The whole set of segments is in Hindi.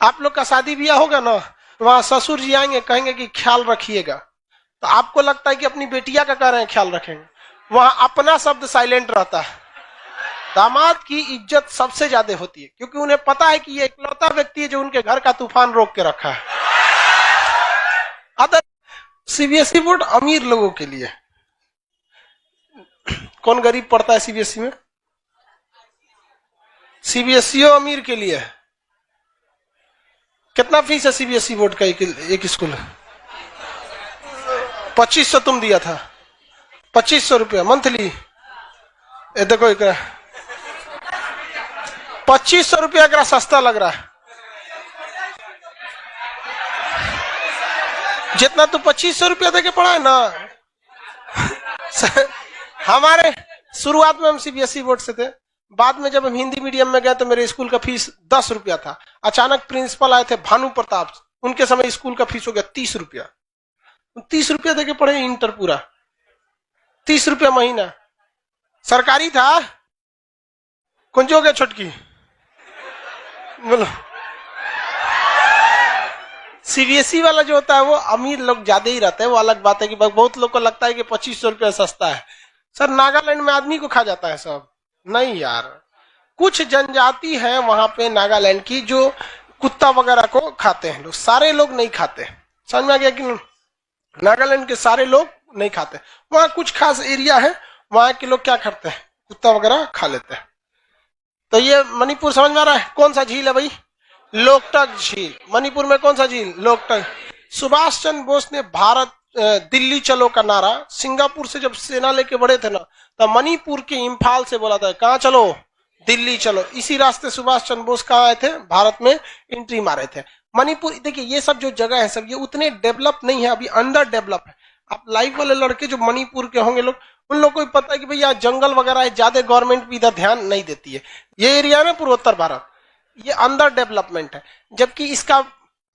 आप लोग का शादी ब्याह होगा ना, वहां ससुर जी आएंगे, कहेंगे कि ख्याल रखिएगा, तो आपको लगता है कि अपनी बेटिया का कह रहे हैं ख्याल रखेंगे, वहां अपना शब्द साइलेंट रहता है। दामाद की इज्जत सबसे ज्यादा होती है, क्योंकि उन्हें पता है कि ये इकलौता व्यक्ति है जो उनके घर का तूफान रोक के रखा है। अदर सीबीएसई बोर्ड अमीर लोगों के लिए। कौन गरीब पढ़ता है सीबीएसई में? सीबीएसई अमीर के लिए है। कितना फीस है सीबीएसई बोर्ड का? एक स्कूल है 2500 तुम दिया था, 2500 रुपया मंथली। ये देखो, एक 2500 रुपया एक सस्ता लग रहा है। जितना तू 2500 रुपया देके पढ़ा है ना, हमारे शुरुआत में हम सीबीएसई बोर्ड से थे, बाद में जब हम हिंदी मीडियम में गए तो मेरे स्कूल का फीस 10 रुपया था। अचानक प्रिंसिपल आए थे भानु प्रताप, उनके समय स्कूल का फीस हो गया 30 रुपया। 30 रुपया देके पढ़े इंटर पूरा, 30 रुपया महीना। सरकारी था। कौन जो हो गया छोटकी? बोलो। सीबीएसई वाला जो होता है वो अमीर लोग ज्यादा ही रहते हैं, वो अलग बात है कि बहुत लोग को लगता है कि 2500 रुपया सस्ता है। सर नागालैंड में आदमी को खा जाता है सब। नहीं यार, कुछ जनजाति है वहां पे नागालैंड की जो कुत्ता वगैरह को खाते हैं लोग, सारे लोग नहीं खाते। समझ में आ गया कि नागालैंड के सारे लोग नहीं खाते। वहां कुछ खास एरिया है, वहां के लोग क्या करते हैं, कुत्ता वगैरह खा लेते हैं। तो ये मणिपुर समझ में आ रहा है? कौन सा झील है भाई? लोकटक झील। मणिपुर में कौन सा झील? लोकटक। सुभाष चंद्र बोस ने भारत दिल्ली चलो का नारा सिंगापुर से जब सेना लेके बढ़े थे ना, तब मणिपुर के इम्फाल से बोला था, कहाँ चलो? दिल्ली चलो। इसी रास्ते सुभाष चंद्र बोस कहाँ आए थे? भारत में एंट्री मारे थे। मणिपुर, देखिए ये सब जो जगह है सब ये उतने डेवलप नहीं है, अभी अंडर डेवलप है। आप लाइव वाले लड़के जो मणिपुर के होंगे लोग, उन लोग को भी पता है कि भैया जंगल वगैरह है, ज्यादा गवर्नमेंट भी इधर ध्यान नहीं देती है। ये एरिया ना पूर्वोत्तर भारत, ये अंडर डेवलपमेंट है। जबकि इसका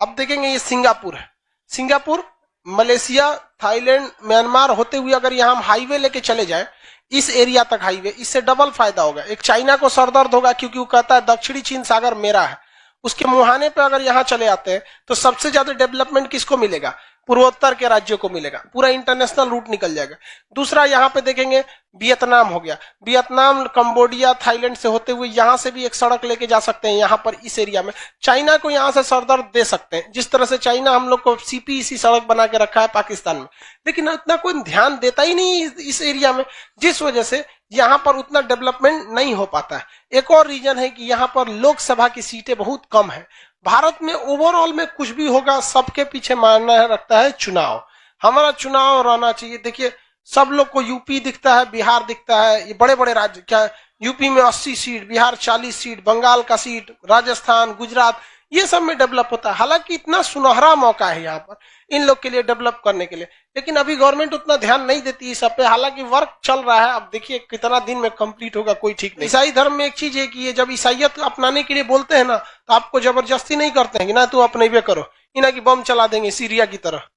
अब देखेंगे, ये सिंगापुर है। सिंगापुर, मलेशिया, थाईलैंड, म्यांमार होते हुए अगर यहाँ हम हाईवे लेके चले जाए, इस एरिया तक हाईवे, इससे डबल फायदा होगा। एक चाइना को सरदर्द होगा क्योंकि वो कहता है दक्षिणी चीन सागर मेरा है, उसके मुहाने पे अगर यहाँ चले आते हैं तो सबसे ज्यादा डेवलपमेंट किसको मिलेगा? पूर्वोत्तर के राज्यों को मिलेगा, पूरा इंटरनेशनल रूट निकल जाएगा। दूसरा यहाँ पे देखेंगे वियतनाम हो गया, वियतनाम, कंबोडिया, थाईलैंड से होते हुए यहाँ से भी एक सड़क लेके जा सकते हैं यहाँ पर इस एरिया में। चाइना को यहाँ से सरदर्द दे सकते हैं, जिस तरह से चाइना हम लोग को सीपीईसी सड़क बना के रखा है पाकिस्तान में, लेकिन उतना कोई ध्यान देता ही नहीं इस एरिया में, जिस वजह से यहाँ पर उतना डेवलपमेंट नहीं हो पाता है। एक और रीजन है कि यहाँ पर लोकसभा की सीटें बहुत कम है। भारत में ओवरऑल में कुछ भी होगा, सबके पीछे मानना रखता है चुनाव। हमारा चुनाव रहना चाहिए। देखिए सब लोग को यूपी दिखता है, बिहार दिखता है, ये बड़े बड़े राज्य, क्या यूपी में 80 सीट, बिहार 40 सीट, बंगाल का सीट, राजस्थान, गुजरात, ये सब में डेवलप होता है। हालांकि इतना सुनहरा मौका है यहाँ पर इन लोग के लिए डेवलप करने के लिए, लेकिन अभी गवर्नमेंट उतना ध्यान नहीं देती इस सब पे। हालांकि वर्क चल रहा है, अब देखिए कितना दिन में कंप्लीट होगा कोई ठीक नहीं। ईसाई धर्म में एक चीज है कि ये जब ईसाइयत अपनाने के लिए बोलते हैं ना, तो आपको जबरदस्ती नहीं करते हैं कि ना तू अपने भी करो, इना की बम चला देंगे सीरिया की तरह,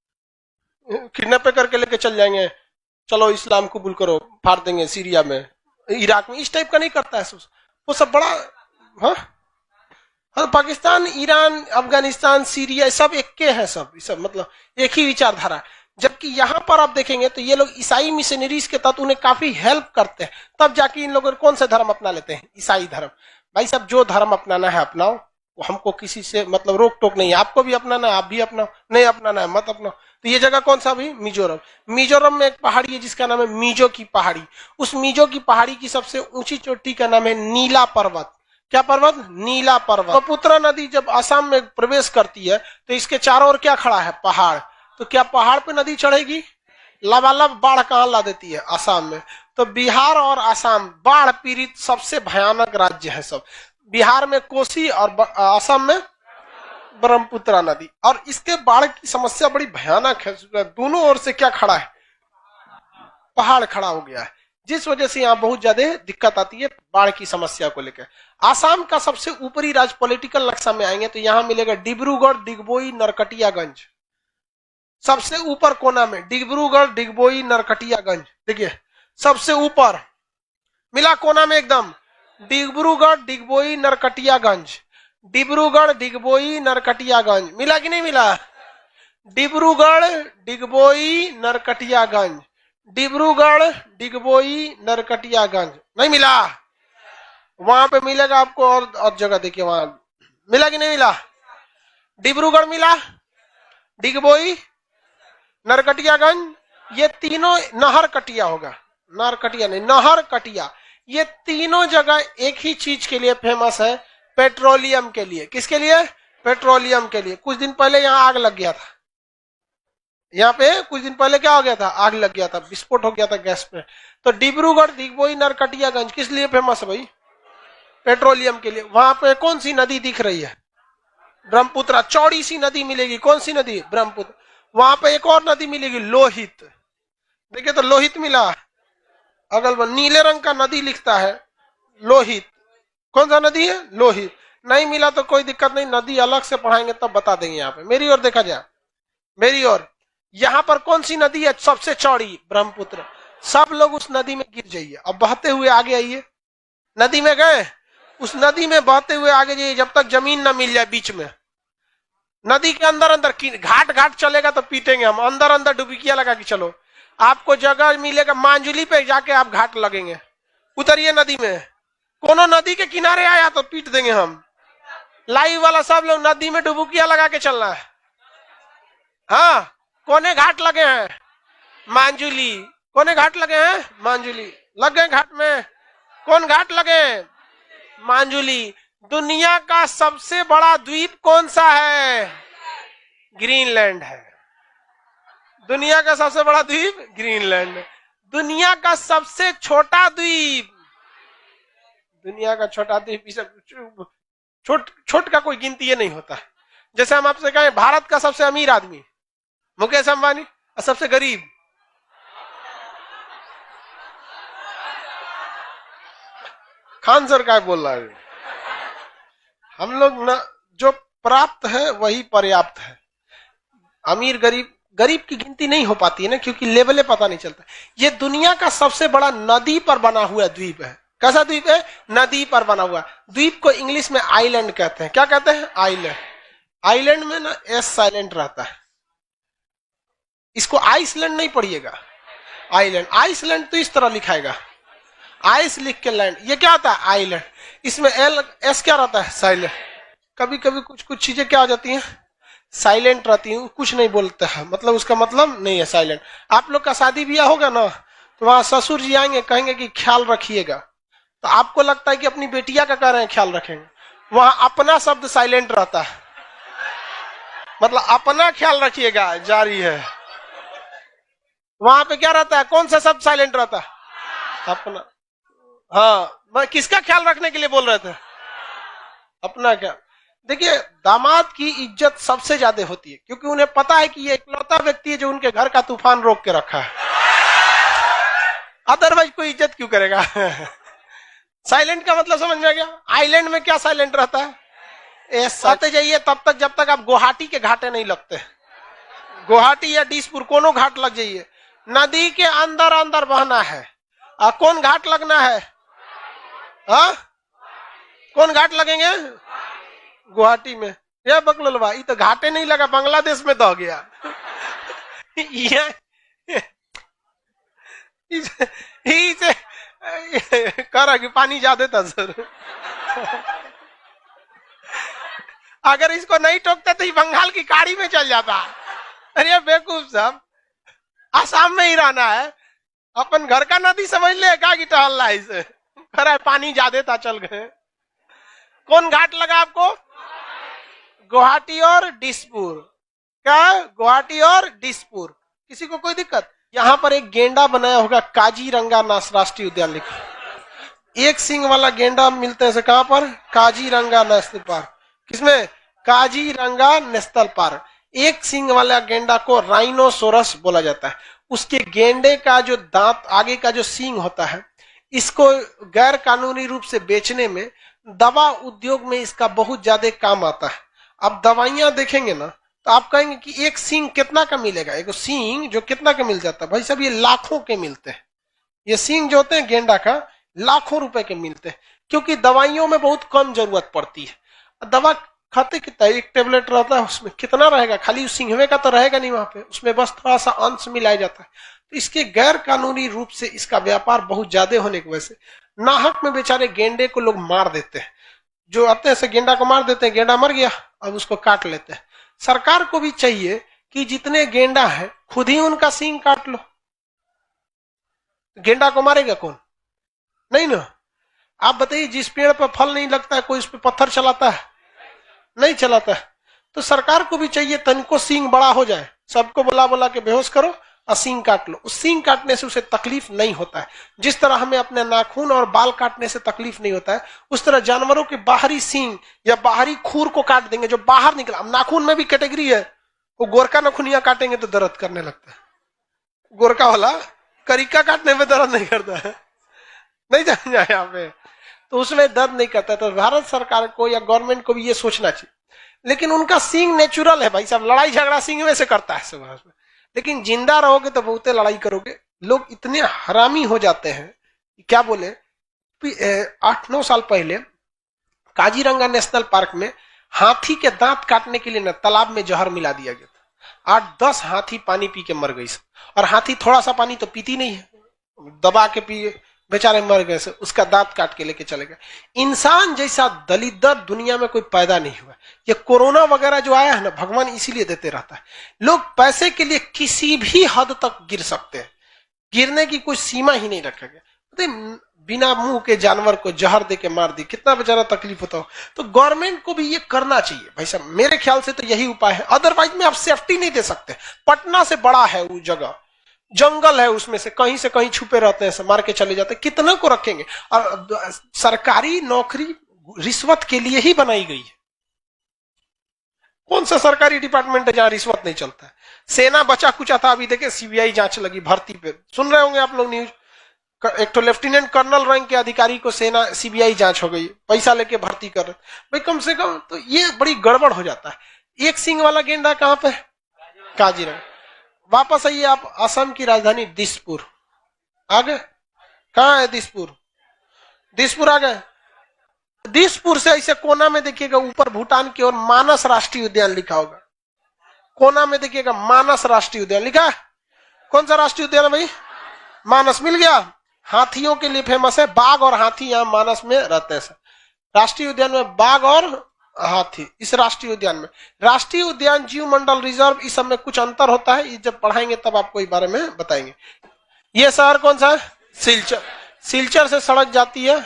किडनैप करके लेके चल जाएंगे, चलो इस्लाम कबूल करो, फाड़ देंगे सीरिया में, इराक में। इस टाइप का नहीं करता है वो सब बड़ा। हाँ, पाकिस्तान, ईरान, अफगानिस्तान, सीरिया सब एक के हैं, सब मतलब एक ही विचारधारा। जबकि यहाँ पर आप देखेंगे तो ये लोग ईसाई मिशनरीज के तहत उन्हें काफी हेल्प करते हैं, तब जाके इन लोगों कौन सा धर्म अपना लेते हैं? ईसाई धर्म। भाई साहब जो धर्म अपनाना है अपनाओ, हमको किसी से मतलब रोक टोक नहीं है। आपको भी अपनाना है आप भी अपनाओ, नहीं अपनाना है मत अपनाओ। तो ये जगह कौन सा? भी मिजोरम। मिजोरम में एक पहाड़ी है जिसका नाम है मिजो की पहाड़ी। उस मिजो की पहाड़ी की सबसे ऊंची चोटी का नाम है नीला पर्वत। क्या पर्वत? नीला पर्वत। ब्रह्मपुत्र नदी जब असम में प्रवेश करती है तो इसके चारों ओर क्या खड़ा है? पहाड़। तो क्या पहाड़ पे नदी चढ़ेगी? लबालब बाढ़ कहां ला देती है? असम में। तो बिहार और असम बाढ़ पीड़ित सबसे भयानक राज्य है सब। बिहार में कोसी और असम में ब्रह्मपुत्र नदी, और इसके बाढ़ की समस्या बड़ी भयानक है। दोनों ओर से क्या खड़ा है? पहाड़ खड़ा हो गया है, जिस वजह से यहाँ बहुत ज्यादा दिक्कत आती है बाढ़ की समस्या को लेकर। आसाम का सबसे ऊपरी राज्य पॉलिटिकल नक्शा में आएंगे तो यहाँ मिलेगा डिब्रूगढ़, डिगबोई, नरकटियागंज। सबसे ऊपर कोना में डिब्रूगढ़, डिगबोई, नरकटियागंज। देखिए सबसे ऊपर मिला कोना में एकदम डिब्रूगढ़, डिगबोई, नरकटियागंज। डिब्रूगढ़, डिगबोई, नरकटियागंज। मिला कि नहीं मिला? डिब्रूगढ़, डिगबोई, नरकटियागंज। डिब्रूगढ़, डिगबोई, नरकटियागंज। नहीं मिला? वहां पे मिलेगा आपको। और जगह देखिए वहां मिला कि नहीं मिला? डिब्रूगढ़ मिला, डिगबोई, नरकटियागंज, ये तीनों नहर कटिया होगा, नरकटिया नहीं, नहर कटिया। ये तीनों जगह एक ही चीज के लिए फेमस है, पेट्रोलियम के लिए। किसके लिए? पेट्रोलियम के लिए। कुछ दिन पहले यहाँ आग लग गया था, यहाँ पे कुछ दिन पहले क्या हो गया था? आग लग गया था, विस्फोट हो गया था गैस पे। तो डिब्रूगढ़, डिगबोई, नरकटियागंज किस लिए फेमस है भाई? पेट्रोलियम के लिए। वहां पे कौन सी नदी दिख रही है? ब्रह्मपुत्र। चौड़ी सी नदी मिलेगी, कौन सी नदी? ब्रह्मपुत्र। वहां पे एक और नदी मिलेगी, लोहित। देखिए तो लोहित मिला, अगल बगल नीले रंग का नदी लिखता है, लोहित। कौन सा नदी है? लोहित। नहीं मिला तो कोई दिक्कत नहीं, नदी अलग से पढ़ाएंगे तब बता देंगे। यहाँ पे मेरी ओर देखा जाए, मेरी ओर। यहाँ पर कौन सी नदी है सबसे चौड़ी? ब्रह्मपुत्र। सब लोग उस नदी में गिर जाइए। अब बहते हुए आगे आइए, नदी में गए, उस नदी में बहते हुए आगे जाइए जब तक जमीन ना मिल जाए बीच में। नदी के अंदर अंदर घाट घाट चलेगा तो पीटेंगे हम, अंदर अंदर डुबकिया लगा के चलो। आपको जगह मिलेगा मांजुली पे जाके आप घाट लगेंगे। उतरिए नदी में, कोनो नदी के किनारे आया तो पीट देंगे हम। लाइव वाला सब लोग नदी में डुबकिया लगा के चलना है। हाँ, कोने घाट लगे हैं? मांजुली। कोने घाट लगे हैं? मांजुली। लग गए घाट में? कौन घाट लगे? मांजुली। दुनिया का सबसे बड़ा द्वीप कौन सा है? ग्रीनलैंड है। दुनिया का सबसे बड़ा द्वीप ग्रीनलैंड। दुनिया का सबसे छोटा द्वीप, दुनिया का छोटा द्वीप, छोट का कोई गिनती ये नहीं होता। जैसे हम आपसे कहें भारत का सबसे अमीर आदमी मुकेश अंबानी, और सबसे गरीब खान सर का बोल रहा है। हम लोग ना, जो प्राप्त है वही पर्याप्त है। अमीर गरीब, गरीब की गिनती नहीं हो पाती है ना, क्योंकि लेवले पता नहीं चलता। ये दुनिया का सबसे बड़ा नदी पर बना हुआ द्वीप है। कैसा द्वीप है? नदी पर बना हुआ। द्वीप को इंग्लिश में आइलैंड कहते हैं। क्या कहते हैं? आइलैंड। आइलैंड में ना एस साइलेंट रहता है। इसको आइसलैंड नहीं पढ़िएगा, आइलैंड। आइसलैंड तो इस तरह लिखाएगा, आइस लिख के लैंड। ये क्या होता है? आइलैंड। इसमें एल एस क्या रहता है? साइलेंट। कभी कभी कुछ कुछ चीजें क्या हो जाती हैं? साइलेंट रहती है, कुछ नहीं बोलते हैं, मतलब उसका मतलब नहीं है साइलेंट। आप लोग का शादी ब्याह होगा ना, तो वहां ससुर जी आएंगे, कहेंगे कि ख्याल रखिएगा, तो आपको लगता है कि अपनी बेटिया का कह रहे हैं ख्याल रखेंगे। वहां अपना शब्द साइलेंट रहता है, मतलब अपना ख्याल रखिएगा जारी है। वहां पे क्या रहता है? कौन सा शब्द साइलेंट रहता है? अपना। हाँ, किसका ख्याल रखने के लिए बोल रहे थे? अपना। क्या देखिए, दामाद की इज्जत सबसे ज्यादा होती है, क्योंकि उन्हें पता है कि ये इकलौता व्यक्ति है जो उनके घर का तूफान रोक के रखा है। अदरवाइज कोई इज्जत क्यों करेगा? साइलेंट का मतलब समझ में आ गया? आइलैंड में क्या साइलेंट रहता है? आते जाइए तब तक जब तक आप गुवाहाटी के घाटे नहीं लगते। गुवाहाटी या डिसपुर कोनो घाट लग जाइए, नदी के अंदर अंदर बहना है। कौन घाट लगना है? हाँ, कौन घाट लगेंगे? गुवाहाटी में। ये बकलवा, ये तो घाटे नहीं लगा, बांग्लादेश में दह गया। करा कि पानी ज्यादा था सर। अगर इसको नहीं टोकते तो ये बंगाल की खाड़ी में चल जाता। अरे बेवकूफ साहब, आसाम में ही रहना है, अपन घर का नदी समझ ले क्या कि टहल रहा है इसे। खरा पानी ज्यादा था, चल गए। कौन घाट लगा आपको? गुवाहाटी और डिसपुर। क्या? गुवाहाटी और डिसपुर। किसी को कोई दिक्कत? यहाँ पर एक गेंडा बनाया होगा, काजीरंगा राष्ट्रीय उद्यान लिखा। एक सिंग वाला गेंडा मिलते हैं कहां पर? Kaziranga national park. किसमें? Kaziranga national park. एक सिंग वाला गेंडा को राइनोसोरस बोला जाता है। उसके गेंडे का जो दांत, आगे का जो सींग होता है, इसको गैर कानूनी रूप से बेचने में, दवा उद्योग में इसका बहुत ज्यादा काम आता है। आप दवाइयां देखेंगे ना, तो आप कहेंगे कि एक सींग कितना का मिलेगा? एक सींग जो कितना का मिल जाता है? भाई साहब, ये लाखों के मिलते हैं। ये सींग जो होते हैं गेंडा का, लाखों रुपए के मिलते हैं, क्योंकि दवाइयों में बहुत कम जरूरत पड़ती है। दवा खाते कितना, एक टेबलेट रहता है उसमें कितना रहेगा, खाली उस सिंघवे का तो रहेगा नहीं वहां पे, उसमें बस थोड़ा सा अंश मिलाया जाता है। तो इसके गैर कानूनी रूप से इसका व्यापार बहुत ज्यादा होने की वजह से नाहक में बेचारे गेंडे को लोग मार देते हैं। जो आते हैं से गेंडा को मार देते हैं, गेंडा मर गया, अब उसको काट लेते हैं। सरकार को भी चाहिए कि जितने गेंडा है खुद ही उनका सींग काट लो। गेंडा को मारेगा कौन? नहीं ना। आप बताइए, जिस पेड़ पर फल नहीं लगता है कोई उस पर पत्थर चलाता है? नहीं चलाता है। तो सरकार को भी चाहिए तनिको सींग बड़ा हो जाए, सबको बुला बुला के बेहोश करो और सींग काट लो। उस सींग काटने से उसे तकलीफ नहीं होता है। जिस तरह हमें अपने नाखून और बाल काटने से तकलीफ नहीं होता है, उस तरह जानवरों के बाहरी सींग या बाहरी खूर को काट देंगे जो बाहर निकला। अब नाखून में भी कैटेगरी है, वो गोरका नखुनिया काटेंगे तो दर्द करने लगता है, गोरका वाला करिका काटने में दर्द नहीं करता है, नहीं जान जाए यहाँ पे, तो उसमें दर्द नहीं करता। तो भारत सरकार को या गवर्नमेंट को भी ये सोचना चाहिए। लेकिन उनका सींग नेचुरल है भाई साहब, लड़ाई झगड़ा सींग में से करता है सुबह में। लेकिन जिंदा रहोगे तो बहुते लड़ाई करोगे। लोग इतने हरामी हो जाते हैं, क्या बोले, 8-9 साल पहले काजीरंगा नेशनल पार्क में हाथी के दांत काटने के लिए ना तालाब में जहर मिला दिया गया था। 8-10 हाथी पानी पी के मर गई। और हाथी थोड़ा सा पानी तो पीती नहीं है, दबा के पिए, बेचारे मर गए से उसका दांत काट के लेके चले गए। इंसान जैसा दलिद्र दुनिया में कोई पैदा नहीं हुआ। ये कोरोना वगैरह जो आया है ना, भगवान इसीलिए देते रहता है। लोग पैसे के लिए किसी भी हद तक गिर सकते हैं, गिरने की कोई सीमा ही नहीं रखा गया। बिना मुंह के जानवर को जहर दे के मार दी, कितना बेचारा तकलीफ होता हो। तो गवर्नमेंट को भी ये करना चाहिए भाई साहब, मेरे ख्याल से तो यही उपाय है। अदरवाइज में आप सेफ्टी नहीं दे सकते। पटना से बड़ा है वो जगह, जंगल है, उसमें से कहीं छुपे रहते हैं, मार के चले जाते हैं, कितना को रखेंगे। और सरकारी नौकरी रिश्वत के लिए ही बनाई गई है। कौन सा सरकारी डिपार्टमेंट है जहां रिश्वत नहीं चलता है? सेना बचा कुचा था, अभी देखे सीबीआई जांच लगी भर्ती पे, सुन रहे होंगे आप लोग न्यूज। एक तो लेफ्टिनेंट कर्नल रैंक के अधिकारी को सेना सीबीआई जांच हो गई, पैसा लेके भर्ती कर रहे भाई। कम से कम तो ये बड़ी गड़बड़ हो जाता है। एक सिंह वाला गेंडा कहां पे? काजीरंगा। वापस आइए आप, असम की राजधानी दिसपुर आ गए। कहाँ है दिसपुर? दिसपुर आ गए। दिसपुर से ऐसे कोना में देखिएगा ऊपर भूटान की ओर मानस राष्ट्रीय उद्यान लिखा होगा। कोना में देखिएगा मानस राष्ट्रीय उद्यान लिखा है। कौन सा राष्ट्रीय उद्यान है भाई? मानस। मिल गया। हाथियों के लिए फेमस है, बाघ और हाथी यहाँ मानस में रहते हैं। राष्ट्रीय उद्यान में बाघ और हाथी। इस राष्ट्रीय उद्यान में, राष्ट्रीय उद्यान, जीव मंडल, रिजर्व, इस सब में कुछ अंतर होता है। ये जब पढ़ाएंगे तब आपको इस बारे में बताएंगे। ये शहर कौन सा है? सिलचर। सिलचर से सड़क जाती है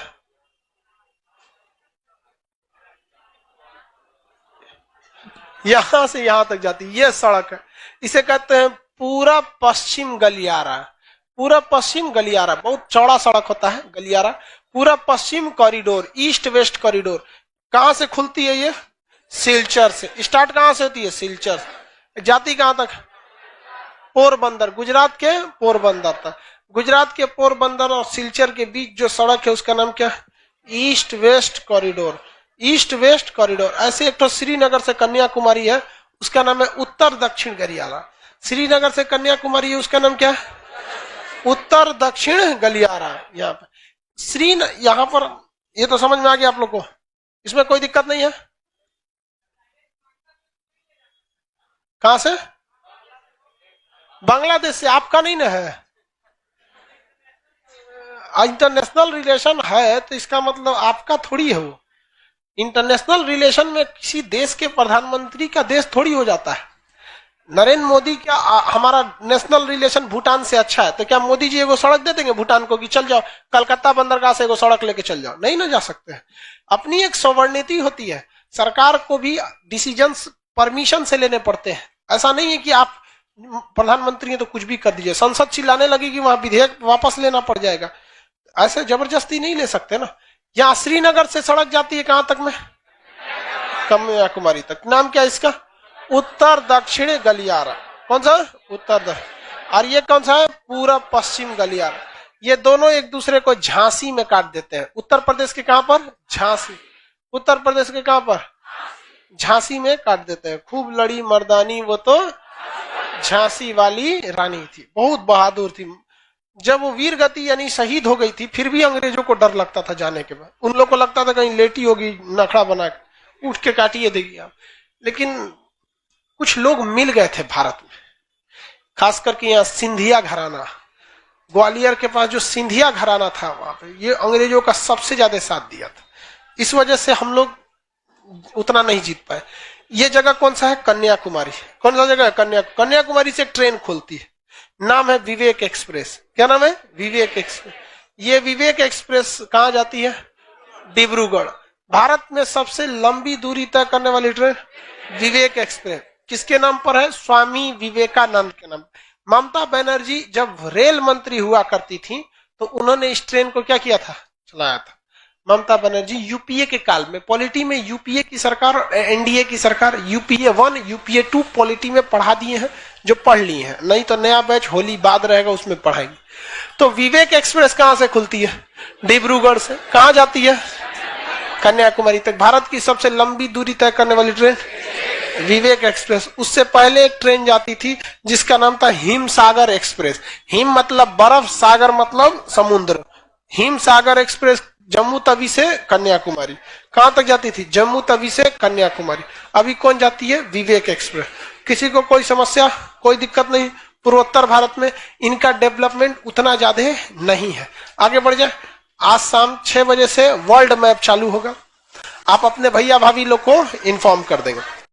यहां से यहां तक जाती है, ये सड़क है। इसे कहते हैं पूरा पश्चिम गलियारा। पूरा पश्चिम गलियारा, बहुत चौड़ा सड़क होता है गलियारा। पूरा पश्चिम कॉरिडोर, ईस्ट वेस्ट कॉरिडोर। कहां से खुलती है ये? सिलचर से। स्टार्ट कहां से होती है? सिलचर। जाती कहां तक? पोरबंदर, गुजरात के पोरबंदर तक। गुजरात के पोरबंदर और सिलचर के बीच जो सड़क है उसका नाम क्या है? East west corridor. East west corridor. ऐसे एक तो श्रीनगर से कन्याकुमारी है, उसका नाम है उत्तर दक्षिण गलियारा। श्रीनगर से कन्याकुमारी है, उसका नाम क्या है? उत्तर दक्षिण गलियारा। यहाँ पर यहाँ पर ये तो समझ में आ गया आप लोग को, इसमें कोई दिक्कत नहीं है। कहां से? बांग्लादेश से। आपका नहीं ना है? इंटरनेशनल रिलेशन है तो इसका मतलब आपका थोड़ी है वो। इंटरनेशनल रिलेशन में किसी देश के प्रधानमंत्री का देश थोड़ी हो जाता है। नरेंद्र मोदी क्या हमारा नेशनल रिलेशन भूटान से अच्छा है, तो क्या मोदी जी एगो सड़क दे देंगे भूटान को कि चल जाओ कलकत्ता बंदरगाह से एगो सड़क लेके चल जाओ? नहीं ना जा सकते हैं। अपनी एक सोवर्निटी होती है। सरकार को भी डिसीजंस परमिशन से लेने पड़ते हैं। ऐसा नहीं है कि आप प्रधानमंत्री हैं तो कुछ भी कर दीजिए, संसद चिल्लाने लगेगी वहां विधेयक वापस लेना पड़ जाएगा। ऐसे जबरदस्ती नहीं ले सकते ना। यहाँ श्रीनगर से सड़क जाती है कहां तक में? कन्याकुमारी तक। नाम क्या है इसका? उत्तर दक्षिण गलियारा। कौन सा? उत्तर दक्षिण। और ये कौन सा है? पूरा पश्चिम गलियारा। ये दोनों एक दूसरे को झांसी में काट देते हैं। उत्तर प्रदेश के कहां पर? झांसी। उत्तर प्रदेश के कहां पर? झांसी में काट देते हैं। खूब लड़ी मर्दानी वो तो झांसी वाली रानी थी, बहुत बहादुर थी। जब वो वीर गति यानी शहीद हो गई थी, फिर भी अंग्रेजों को डर लगता था जाने के बाद। उन लोग को लगता था कहीं लेटी होगी नखड़ा बना के। उठ के काटिए देखिए आप। लेकिन कुछ लोग मिल गए थे भारत में, खास करके यहाँ सिंधिया घराना, ग्वालियर के पास जो सिंधिया घराना था वहां पे, ये अंग्रेजों का सबसे ज्यादा साथ दिया था। इस वजह से हम लोग उतना नहीं जीत पाए। ये जगह कौन सा है? कन्याकुमारी। कौन सा जगह है? कन्याकुमारी से एक ट्रेन खुलती है, नाम है विवेक एक्सप्रेस। क्या नाम है? विवेक एक्सप्रेस। ये विवेक एक्सप्रेस कहां जाती है? डिब्रूगढ़। भारत में सबसे लंबी दूरी तय करने वाली ट्रेन विवेक एक्सप्रेस किसके नाम पर है? स्वामी विवेकानंद के नाम। ममता बनर्जी जब रेल मंत्री हुआ करती थी तो उन्होंने इस ट्रेन को क्या किया था? चलाया था। ममता बनर्जी यूपीए के काल में, पॉलिटी में यूपीए की सरकार और एनडीए की सरकार, यूपीए 1 यूपीए 2 पॉलिटी में पढ़ा दिए हैं, जो पढ़ लिए हैं, नहीं तो नया बैच होली बाद रहेगा उसमें पढ़ाएंगे। तो विवेक एक्सप्रेस कहां से खुलती है? डिब्रूगढ़ से। कहां जाती है? कन्याकुमारी तक। भारत की सबसे लंबी दूरी तय करने वाली ट्रेन विवेक एक्सप्रेस। उससे पहले एक ट्रेन जाती थी जिसका नाम था हिम सागर एक्सप्रेस। हिम मतलब बर्फ, सागर मतलब समुद्र। हिम सागर एक्सप्रेस जम्मू तवी से कन्याकुमारी। कहां तक जाती थी? जम्मू तवी से कन्याकुमारी। अभी कौन जाती है? विवेक एक्सप्रेस। किसी को कोई समस्या, कोई दिक्कत नहीं? पूर्वोत्तर भारत में इनका डेवलपमेंट उतना ज्यादा नहीं है। आगे बढ़ जाए। आज शाम 6 बजे से वर्ल्ड मैप चालू होगा, आप अपने भैया भाभी लोग को इन्फॉर्म कर देंगे।